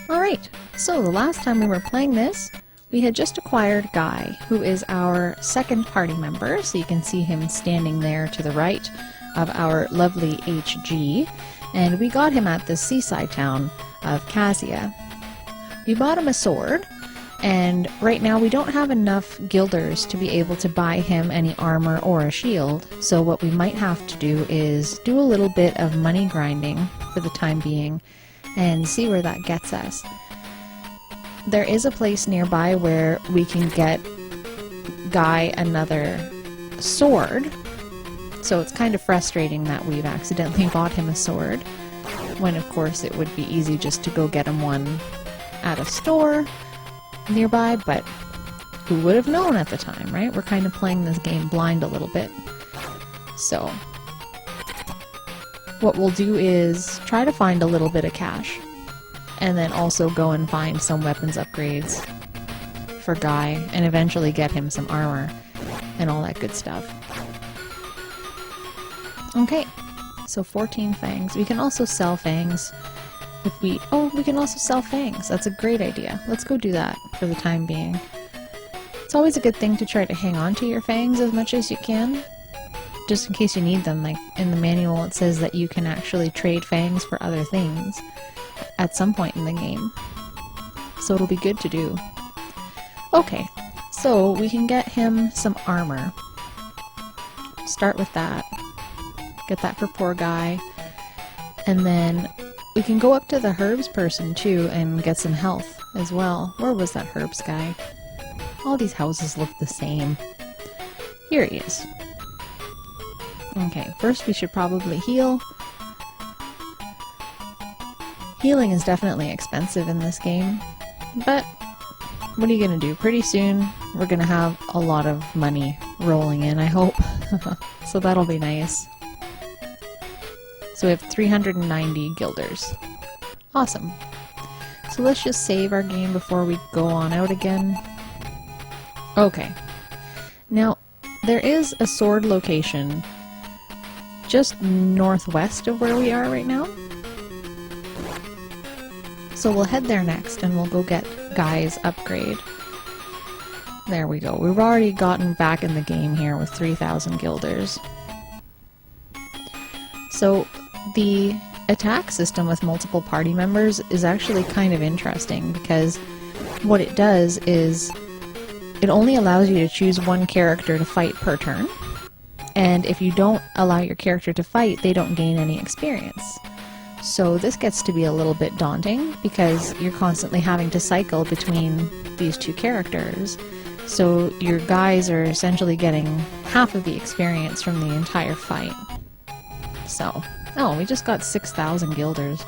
Alright, so the last time we were playing this, we had just acquired Guy, who is our second party member, so you can see him standing there to the right of our lovely HG, and we got him at the seaside town of Cassia. We bought him a sword, and right now we don't have enough guilders to be able to buy him any armor or a shield, so what we might have to do is do a little bit of money grinding for the time being and see where that gets us. There is a place nearby where we can get Guy another sword, so it's kind of frustrating that we've accidentally bought him a sword, when of course it would be easy just to go get him one at a store nearby, but who would have known at the time, right? We're kind of playing this game blind a little bit. So what we'll do is try to find a little bit of cash, and then also go and find some weapons upgrades for Guy, and eventually get him some armor and all that good stuff. Okay, so 14 fangs. We can also sell fangs if we... Oh, we can also sell fangs. That's a great idea. Let's go do that for the time being. It's always a good thing to try to hang on to your fangs as much as you can, just in case you need them. Like in the manual it says that you can actually trade fangs for other things at some point in the game, so it'll be good to do. Okay, so we can get him some armor. Start with that. Get that for poor Guy. And then we can go up to the herbs person too and get some health as well. Where was that herbs guy? All these houses look the same. Here he is. Okay, first we should probably heal. Healing is definitely expensive in this game, but what are you gonna do? Pretty soon we're gonna have a lot of money rolling in, I hope. So that'll be nice. So we have 390 guilders. Awesome. So let's just save our game before we go on out again. Okay. Now, there is a sword location just northwest of where we are right now. So we'll head there next and we'll go get Guy's upgrade. There we go. We've already gotten back in the game here with 3,000 guilders. So the attack system with multiple party members is actually kind of interesting, because what it does is it only allows you to choose one character to fight per turn, and if you don't allow your character to fight, they don't gain any experience. So this gets to be a little bit daunting, because you're constantly having to cycle between these two characters. So your guys are essentially getting half of the experience from the entire fight. So, oh, we just got 6,000 guilders.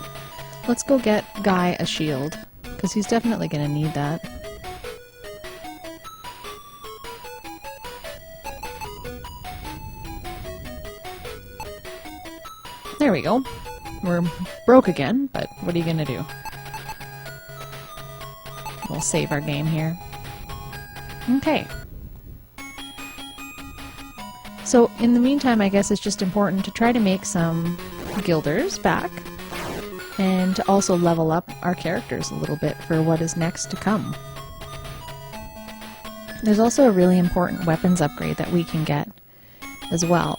Let's go get Guy a shield, because he's definitely going to need that. There we go. We're broke again, but what are you gonna do? We'll save our game here. Okay. So, in the meantime, I guess it's just important to try to make some guilders back, and to also level up our characters a little bit for what is next to come. There's also a really important weapons upgrade that we can get as well.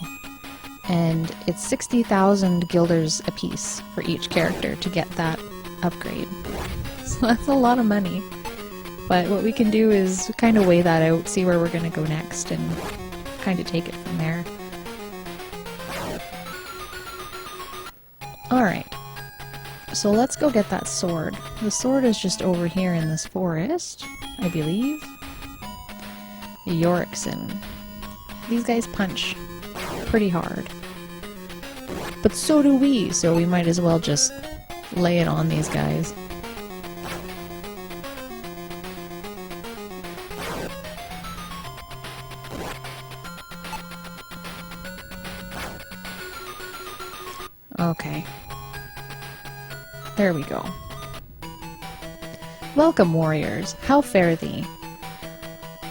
And it's 60,000 guilders apiece for each character to get that upgrade. So that's a lot of money. But what we can do is kind of weigh that out, see where we're going to go next, and kind of take it from there. Alright, so let's go get that sword. The sword is just over here in this forest, I believe. The Yorikson. These guys punch pretty hard. But so do we, so we might as well just lay it on these guys. Okay. There we go. Welcome, warriors. How fare thee?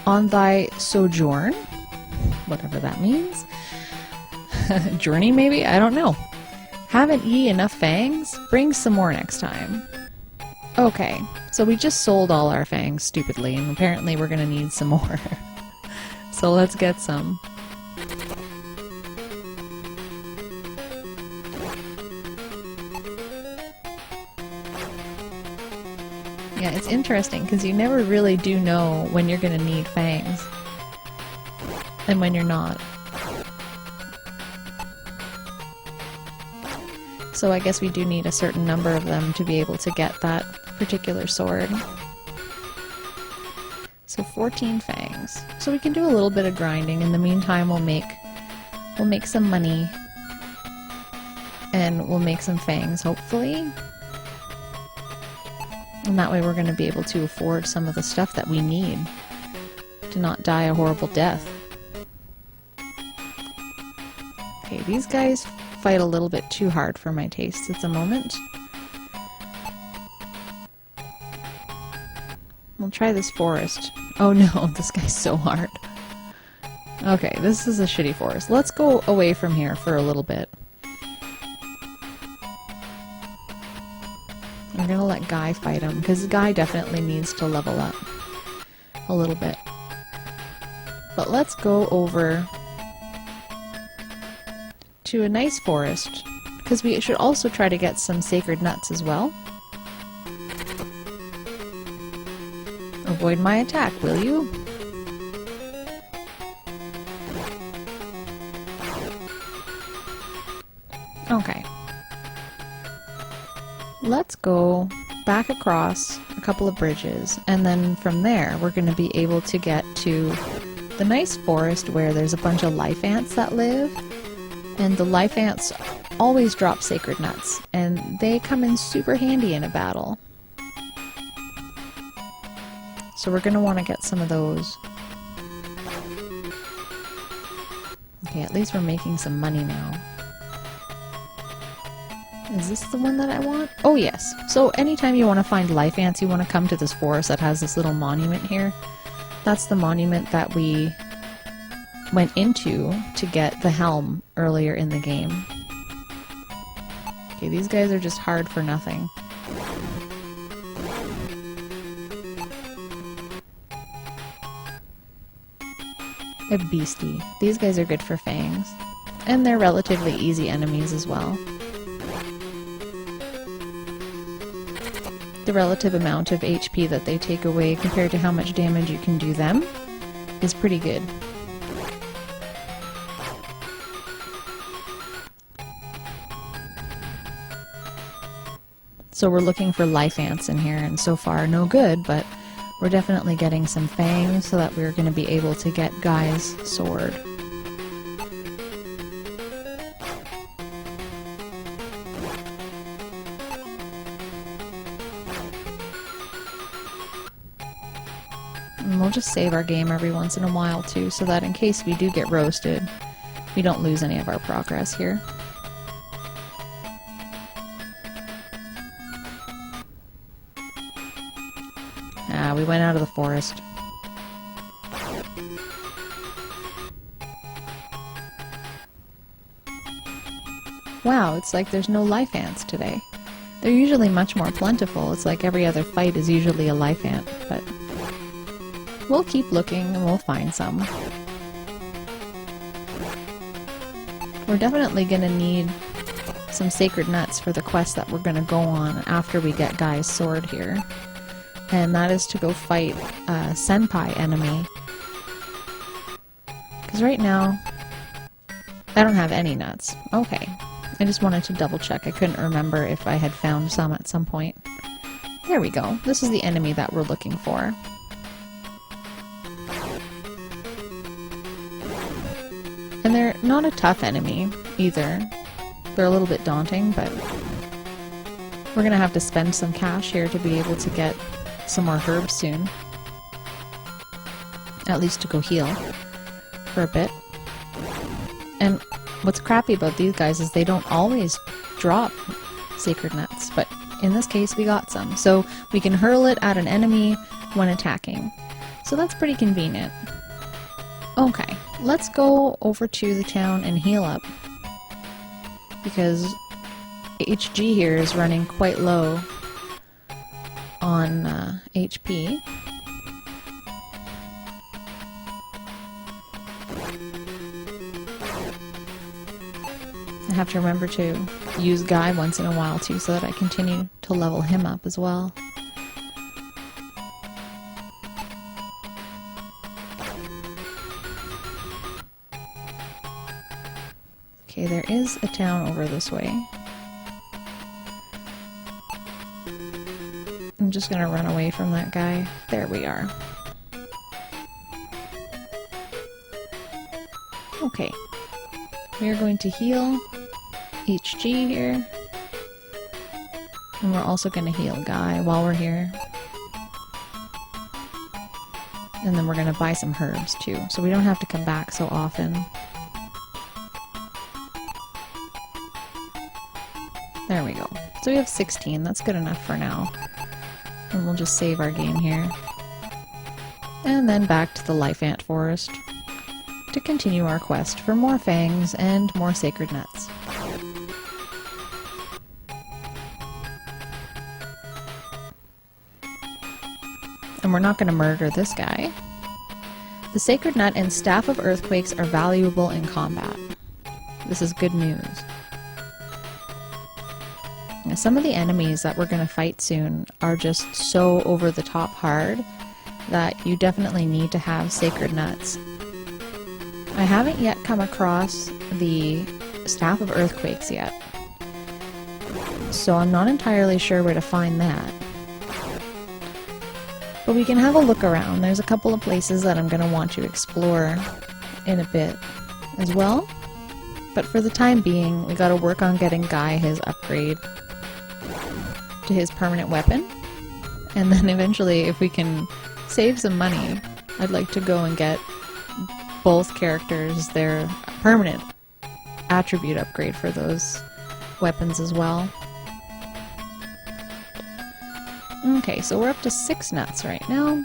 On thy sojourn? Whatever that means. Journey, maybe? I don't know. Haven't ye enough fangs? Bring some more next time. Okay, so we just sold all our fangs stupidly, and apparently we're gonna need some more. So let's get some. Yeah, it's interesting because you never really do know when you're gonna need fangs and when you're not. So I guess we do need a certain number of them to be able to get that particular sword. So 14 fangs. So we can do a little bit of grinding. In the meantime, we'll make some money and we'll make some fangs, hopefully. And that way we're going to be able to afford some of the stuff that we need to not die a horrible death. Okay, these guys fight a little bit too hard for my taste at the moment. We'll try this forest. Oh no, this guy's so hard. Okay, this is a shitty forest. Let's go away from here for a little bit. I'm gonna let Guy fight him, because Guy definitely needs to level up a little bit. But let's go over to a nice forest, because we should also try to get some sacred nuts as well. Avoid my attack, will you? Okay. Let's go back across a couple of bridges, and then from there we're going to be able to get to the nice forest where there's a bunch of life ants that live, and the life ants always drop sacred nuts, and they come in super handy in a battle. So we're going to want to get some of those. Okay, at least we're making some money now. Is this the one that I want? Oh yes. So anytime you want to find life ants, you want to come to this forest that has this little monument here. That's the monument that we went into to get the helm earlier in the game. Okay, these guys are just hard for nothing. A beastie. These guys are good for fangs. And they're relatively easy enemies as well. The relative amount of HP that they take away compared to how much damage you can do them is pretty good. So we're looking for life ants in here, and so far no good, but we're definitely getting some fangs so that we're going to be able to get Guy's sword. And we'll just save our game every once in a while too, so that in case we do get roasted, we don't lose any of our progress here. Ah, we went out of the forest. Wow, it's like there's no life ants today. They're usually much more plentiful. It's like every other fight is usually a life ant, but we'll keep looking and we'll find some. We're definitely going to need some sacred nuts for the quest that we're going to go on after we get Guy's sword here. And that is to go fight a Senpi enemy. Because right now, I don't have any nuts. Okay. I just wanted to double check. I couldn't remember if I had found some at some point. There we go. This is the enemy that we're looking for. And they're not a tough enemy, either. They're a little bit daunting, but we're going to have to spend some cash here to be able to get some more herbs soon. At least to go heal for a bit. And what's crappy about these guys is they don't always drop sacred nuts, but in this case we got some. So we can hurl it at an enemy when attacking. So that's pretty convenient. Okay, let's go over to the town and heal up, because HG here is running quite low. on HP. I have to remember to use Guy once in a while too, so that I continue to level him up as well. Okay, there is a town over this way. I'm just gonna run away from that guy. There we are. Okay. We are going to heal HG here. And we're also going to heal Guy while we're here. And then we're going to buy some herbs too, so we don't have to come back so often. There we go. So we have 16, that's good enough for now. And we'll just save our game here. And then back to the Life Ant Forest to continue our quest for more fangs and more sacred nuts. And we're not going to murder this guy. The sacred nut and staff of earthquakes are valuable in combat. This is good news. Now, some of the enemies that we're going to fight soon are just so over the top hard that you definitely need to have sacred nuts. I haven't yet come across the Staff of Earthquakes yet, so I'm not entirely sure where to find that. But we can have a look around. There's a couple of places that I'm going to want to explore in a bit as well. But for the time being, we got to work on getting Guy his upgrade to his permanent weapon. And then eventually, if we can save some money, I'd like to go and get both characters their permanent attribute upgrade for those weapons as well. Okay, so we're up to 6 nuts right now.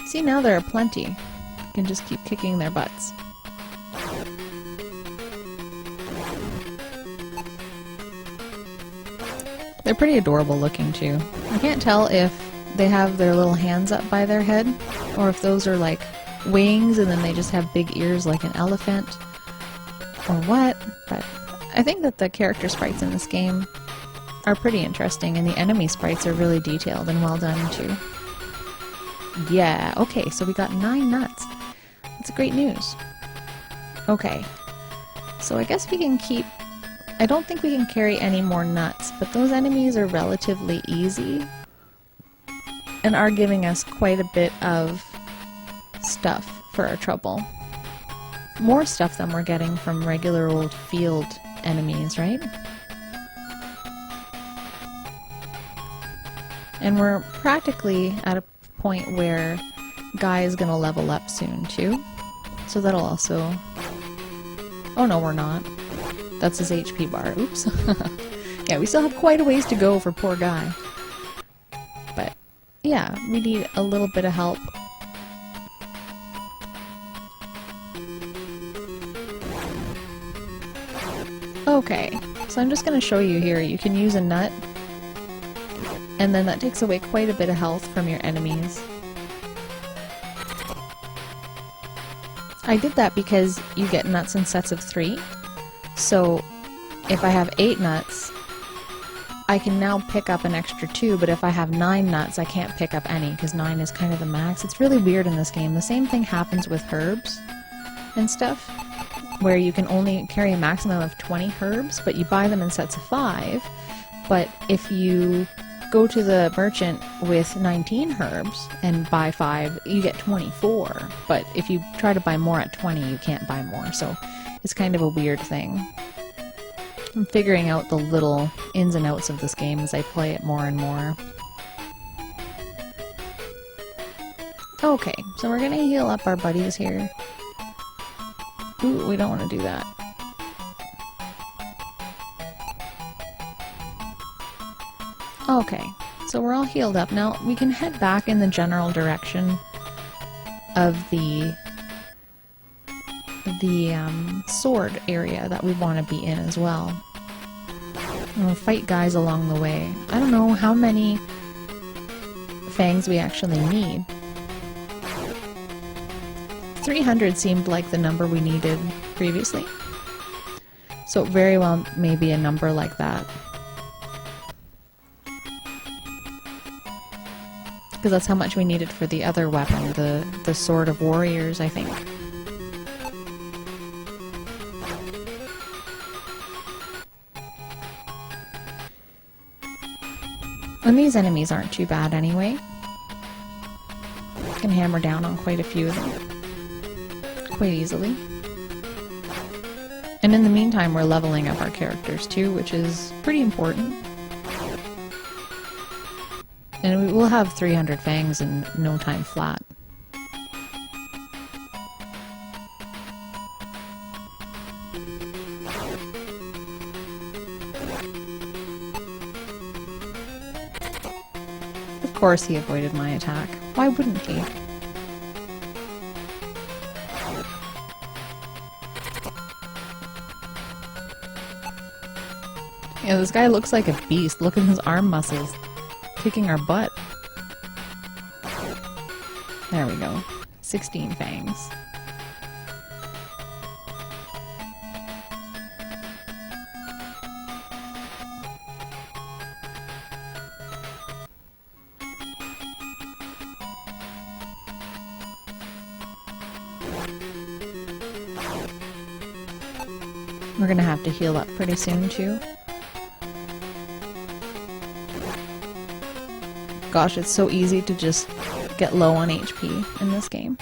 See, now there are plenty. You can just keep kicking their butts. They're pretty adorable looking too. I can't tell if they have their little hands up by their head, or if those are like wings and then they just have big ears like an elephant, or what, but I think that the character sprites in this game are pretty interesting, and the enemy sprites are really detailed and well done too. Yeah, okay, so we got 9 nuts. That's great news. Okay, so I guess we can keep... I don't think we can carry any more nuts, but those enemies are relatively easy and are giving us quite a bit of stuff for our trouble. More stuff than we're getting from regular old field enemies, right? And we're practically at a point where Guy is gonna level up soon too, so that'll also... Oh no, we're not. That's his HP bar. Oops. Yeah, we still have quite a ways to go for poor Guy. But yeah, we need a little bit of help. Okay, so I'm just going to show you here. You can use a nut, and then that takes away quite a bit of health from your enemies. I did that because you get nuts in sets of 3. So if I have 8 nuts, I can now pick up an extra 2, but if I have 9 nuts, I can't pick up any, because 9 is kind of the max. It's really weird in this game. The same thing happens with herbs and stuff, where you can only carry a maximum of 20 herbs, but you buy them in sets of 5. But if you go to the merchant with 19 herbs and buy 5, you get 24. But if you try to buy more at 20, you can't buy more. So it's kind of a weird thing. I'm figuring out the little ins and outs of this game as I play it more and more. Okay, so we're gonna heal up our buddies here. Ooh, we don't want to do that. Okay, so we're all healed up. Now, we can head back in the general direction of the sword area that we want to be in as well. And we'll fight guys along the way. I don't know how many fangs we actually need. 300 seemed like the number we needed previously. So it very well may be a number like that. Because that's how much we needed for the other weapon, the Sword of Warriors, I think. And these enemies aren't too bad anyway. Can hammer down on quite a few of them quite easily. And in the meantime, we're leveling up our characters too, which is pretty important. And we will have 300 fangs in no time flat. Of course he avoided my attack. Why wouldn't he? Yeah, this guy looks like a beast. Look at his arm muscles. Kicking our butt. There we go. 16 fangs. We're gonna have to heal up pretty soon too. Gosh, it's so easy to just get low on HP in this game.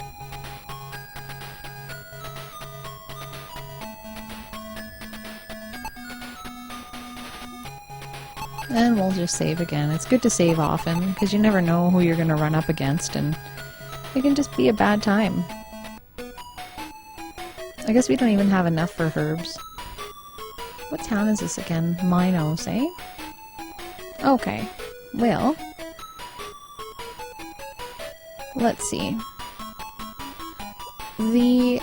And we'll just save again. It's good to save often, because you never know who you're going to run up against, and it can just be a bad time. I guess we don't even have enough for herbs. What town is this again? Minos, eh? Okay. Well... let's see. The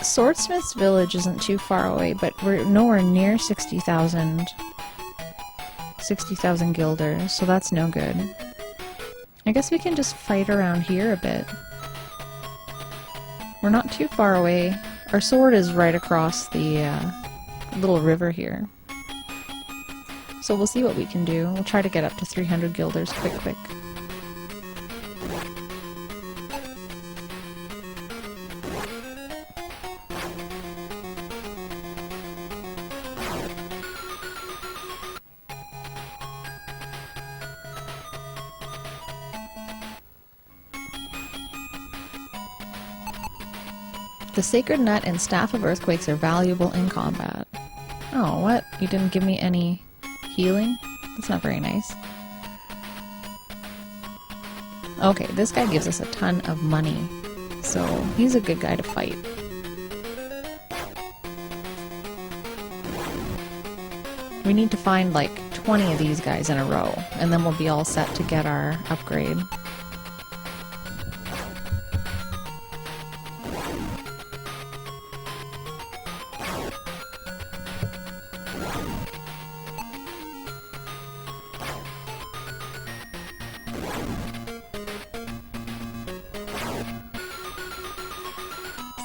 Swordsmith's village isn't too far away, but we're nowhere near 60,000 guilders, so that's no good. I guess we can just fight around here a bit. We're not too far away. Our sword is right across the little river here. So we'll see what we can do. We'll try to get up to 300 guilders quick. The Sacred Nut and Staff of Earthquakes are valuable in combat. Oh, what? You didn't give me any healing? That's not very nice. Okay, this guy gives us a ton of money, so he's a good guy to fight. We need to find like 20 of these guys in a row, and then we'll be all set to get our upgrade.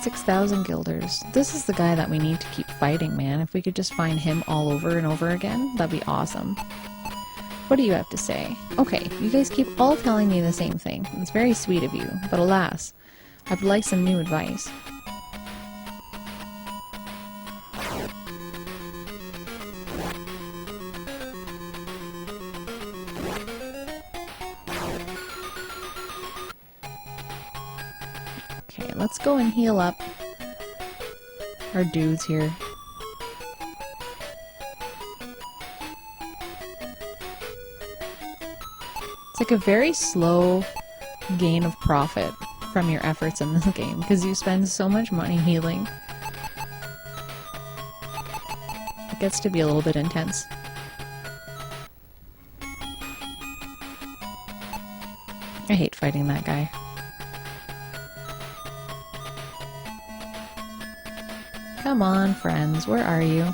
$6,000 guilders. This is the guy that we need to keep fighting, man. If we could just find him all over and over again, that'd be awesome. What do you have to say? Okay, you guys keep all telling me the same thing. It's very sweet of you, but alas, I'd like some new advice. Okay, let's go and heal up our dudes here. It's like a very slow gain of profit from your efforts in this game, because you spend so much money healing. It gets to be a little bit intense. I hate fighting that guy. Come on, friends, where are you?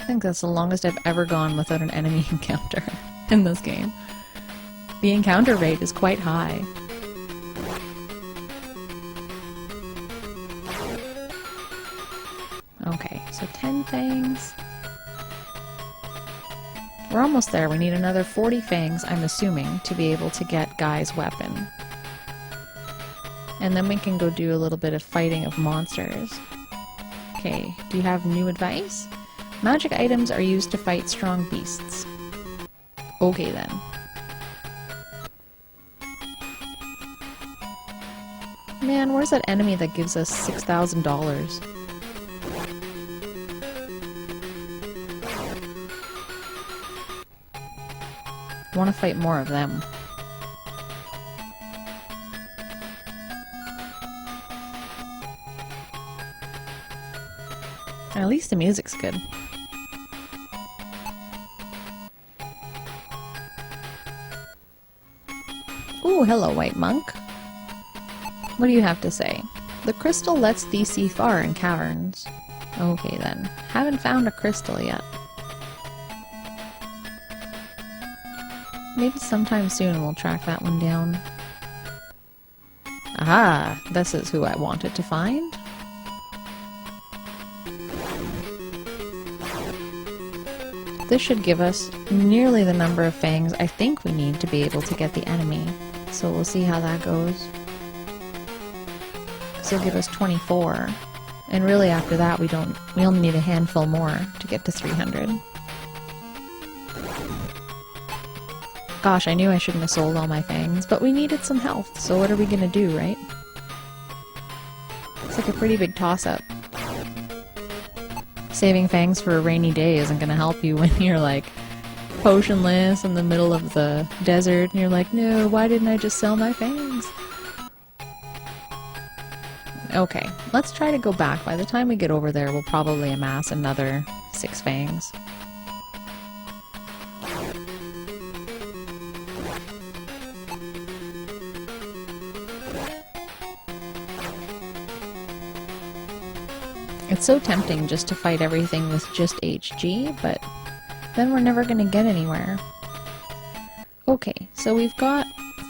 I think that's the longest I've ever gone without an enemy encounter in this game. The encounter rate is quite high. Okay, so 10 fangs. We're almost there. We need another 40 fangs, I'm assuming, to be able to get Guy's weapon. And then we can go do a little bit of fighting of monsters. Okay, do you have new advice? Magic items are used to fight strong beasts. Okay then. Man, where's that enemy that gives us $6,000? I want to fight more of them. At least the music's good. Ooh, hello, white monk. What do you have to say? The crystal lets thee see far in caverns. Okay then. Haven't found a crystal yet. Maybe sometime soon we'll track that one down. Aha! This is who I wanted to find. This should give us nearly the number of fangs I think we need to be able to get the enemy. So we'll see how that goes. Because it'll give us 24. And really after that we only need a handful more to get to 300. Gosh, I knew I shouldn't have sold all my fangs, but we needed some health, so what are we gonna do, right? It's like a pretty big toss-up. Saving fangs for a rainy day isn't gonna help you when you're like potionless in the middle of the desert and you're like, no, why didn't I just sell my fangs? Okay, let's try to go back. By the time we get over there, we'll probably amass another 6 fangs. It's so tempting just to fight everything with just HG, but then we're never going to get anywhere. Okay, so we've got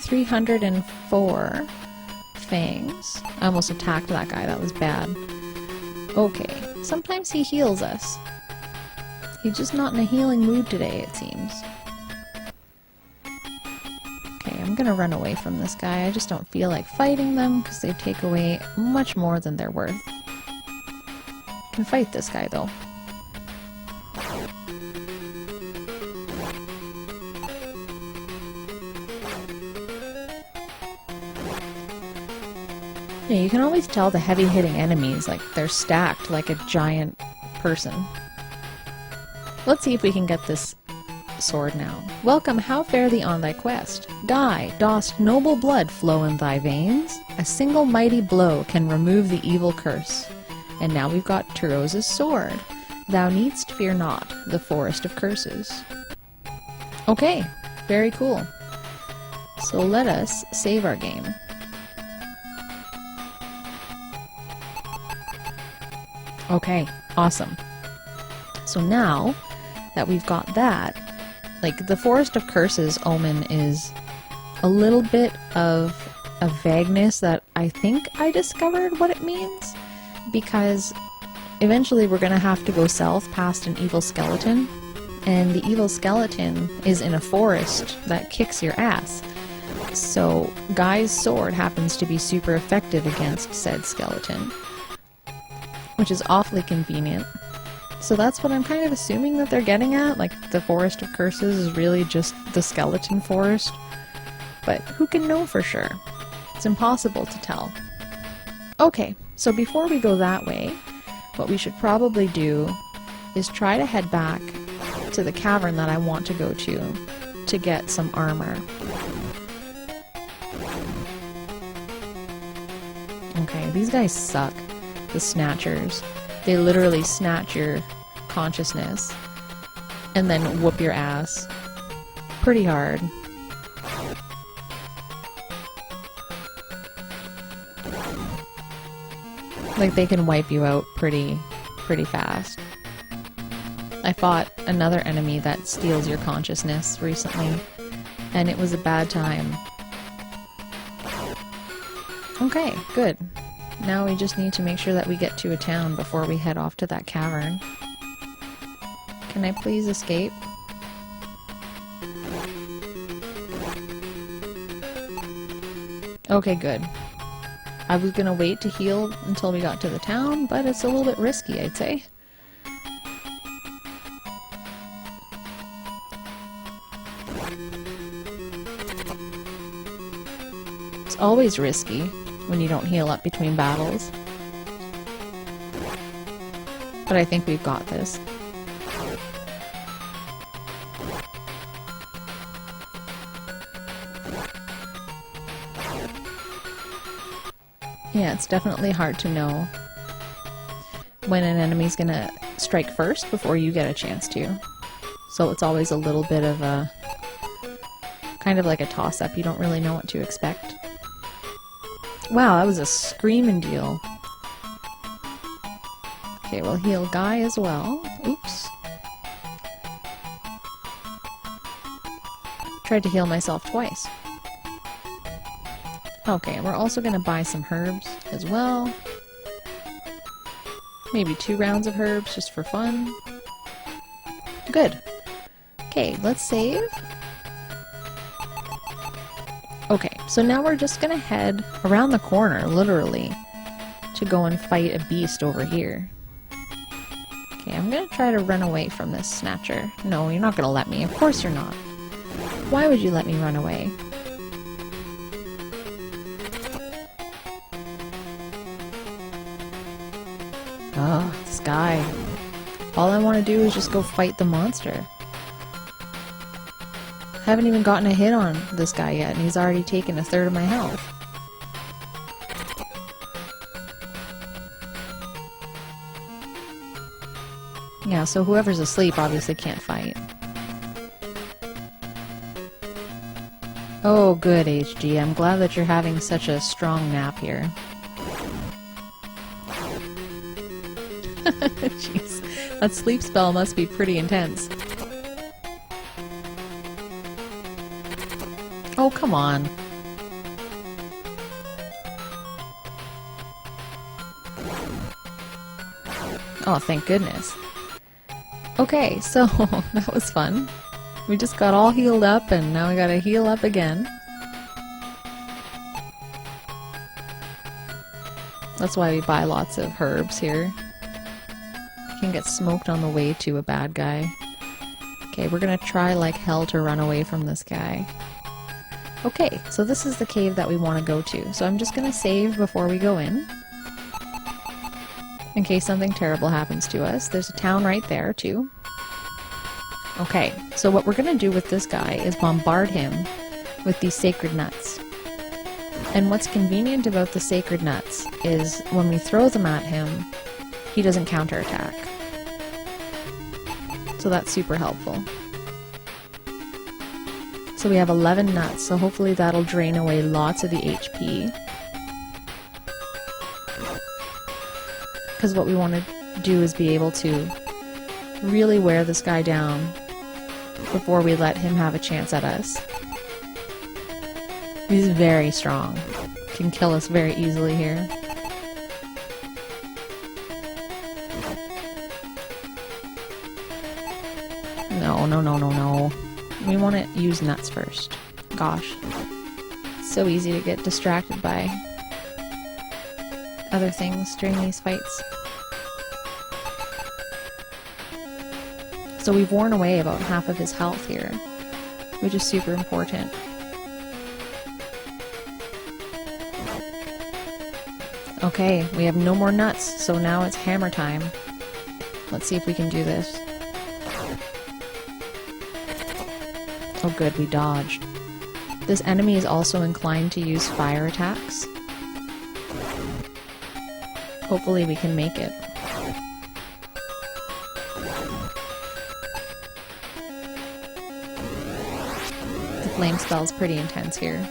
304 fangs. I almost attacked that guy, that was bad. Okay, sometimes he heals us. He's just not in a healing mood today, it seems. Okay, I'm going to run away from this guy. I just don't feel like fighting them because they take away much more than they're worth. Can fight this guy though. Yeah, you can always tell the heavy-hitting enemies, like they're stacked like a giant person. Let's see if we can get this sword now. Welcome, how fare thee on thy quest? Guy, dost noble blood flow in thy veins? A single mighty blow can remove the evil curse. And now we've got Turo's sword. Thou needst fear not, the forest of curses. Okay, very cool. So let us save our game. Okay, awesome. So now that we've got that, like the forest of curses omen is a little bit of a vagueness that I think I discovered what it means. Because eventually we're going to have to go south past an evil skeleton, and the evil skeleton is in a forest that kicks your ass. So Guy's sword happens to be super effective against said skeleton, which is awfully convenient. So that's what I'm kind of assuming that they're getting at, like the forest of curses is really just the skeleton forest. But who can know for sure? It's impossible to tell. Okay. So before we go that way, what we should probably do is try to head back to the cavern that I want to go to get some armor. Okay, these guys suck. The snatchers. They literally snatch your consciousness and then whoop your ass. Pretty hard. Like, they can wipe you out pretty fast. I fought another enemy that steals your consciousness recently, and it was a bad time. Okay, good. Now we just need to make sure that we get to a town before we head off to that cavern. Can I please escape? Okay, good. I was gonna wait to heal until we got to the town, but it's a little bit risky, I'd say. It's always risky when you don't heal up between battles. But I think we've got this. Yeah, it's definitely hard to know when an enemy's gonna strike first before you get a chance to. So it's always a little bit of a... kind of like a toss-up. You don't really know what to expect. Wow, that was a screaming deal. Okay, we'll heal Guy as well. Oops. Tried to heal myself twice. Okay, we're also going to buy some herbs as well. Maybe 2 rounds of herbs just for fun. Good. Okay, let's save. Okay, so now we're just going to head around the corner, literally, to go and fight a beast over here. Okay, I'm going to try to run away from this snatcher. No, you're not going to let me. Of course you're not. Why would you let me run away? Oh, this guy. All I want to do is just go fight the monster. I haven't even gotten a hit on this guy yet, and he's already taken 1/3 of my health. Yeah, so whoever's asleep obviously can't fight. Oh, good, HG. I'm glad that you're having such a strong nap here. Jeez, that sleep spell must be pretty intense. Oh, come on. Oh, thank goodness. Okay, so that was fun. We just got all healed up, and now we gotta heal up again. That's why we buy lots of herbs here. You can get smoked on the way to a bad guy. Okay, we're gonna try like hell to run away from this guy. Okay, so this is the cave that we want to go to. So I'm just gonna save before we go in case something terrible happens to us. There's a town right there, too. Okay, so what we're gonna do with this guy is bombard him with these sacred nuts. And what's convenient about the sacred nuts is when we throw them at him, he doesn't counterattack. So that's super helpful. So we have 11 nuts, so hopefully that'll drain away lots of the HP. Because what we want to do is be able to really wear this guy down before we let him have a chance at us. He's very strong. Can kill us very easily here. No, no, no, no, no. We want to use nuts first. Gosh. It's so easy to get distracted by other things during these fights. So we've worn away about half of his health here, which is super important. Okay, we have no more nuts, so now it's hammer time. Let's see if we can do this. Oh good, we dodged. This enemy is also inclined to use fire attacks. Hopefully we can make it. The flame spell's pretty intense here.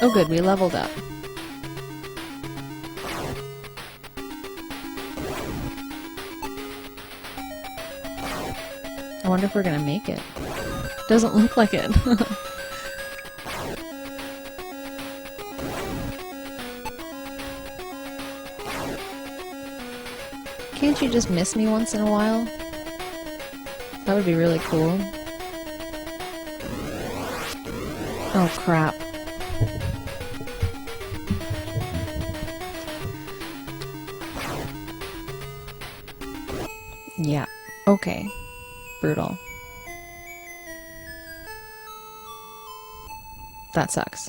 Oh good, we leveled up. I wonder if we're gonna make it. Doesn't look like it. Can't you just miss me once in a while? That would be really cool. Oh crap. Yeah. Okay. Brutal. That sucks.